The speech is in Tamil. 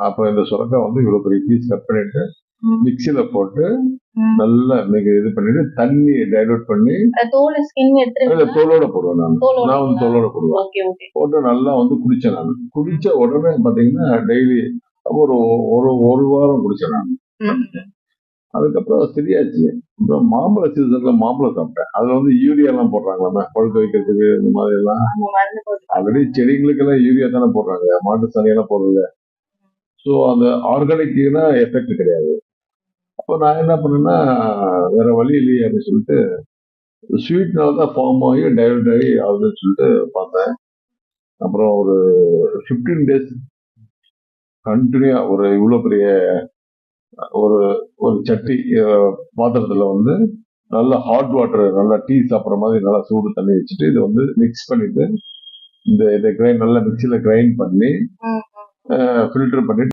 அப்ப இந்த சுரக்காய் வந்து இவ்வளவு பெரிய பீஸ் கட் பண்ணிட்டு ம். மிக்சியில போட்டு ம். நல்லா இது பண்ணிட்டு தண்ணி டைலூட் பண்ணி தோல் ஸ்கின் அதுல எடுத்துருவீங்களா? தோலோட போடுவேன் நான் தோலோட நான் வந்து தோலோட போடுவேன் ஓகே ஓகே. போட்டு நல்லா வந்து குடிச்சேன் நான் குடிச்ச உடனே பாத்தீங்கன்னா டெய்லி ஒரு ஒரு ஒரு வாரம் குடிச்சேன் நான் ம். அதுக்கப்புறம் சரியாச்சு அப்புறம் மாம்பழ சீசன்ல மாம்பழம் சாப்பிட்டேன் அதுல வந்து யூரியா எல்லாம் போடுறாங்களாமே பழுக்க வைக்கிறதுக்கு இந்த மாதிரி எல்லாம் ஆமா, மருந்து போட்டு. ஆல்ரெடி செடிங்களுக்கு எல்லாம் யூரியா தானே போடுறாங்க மாட்டு சாணியெல்லாம் போடுறது ஸோ அந்த ஆர்கானிக்னா எஃபெக்ட் கிடையாது அப்போ நான் என்ன பண்ணேன்னா வேற வழி இல்லையே அப்படின்னு சொல்லிட்டு ஸ்வீட்னால தான் ஃபார்ம் ஆகி டைவர்ட் ஆகி ஆகுதுன்னு சொல்லிட்டு பார்த்தேன் அப்புறம் ஒரு 15 டேஸ் கண்டினியூ ஒரு இவ்வளவு பெரிய ஒரு ஒரு சட்டி பாத்திரத்துல வந்து நல்ல ஹாட் வாட்டர் நல்லா டீ சாப்பிட்ற மாதிரி நல்லா சூடு தண்ணி வச்சுட்டு இதை வந்து மிக்ஸ் பண்ணிட்டு இதை கிரைண்ட் நல்லா மிக்சியில கிரைண்ட் பண்ணி ம். ஃபில்டர் பண்ணிட்டு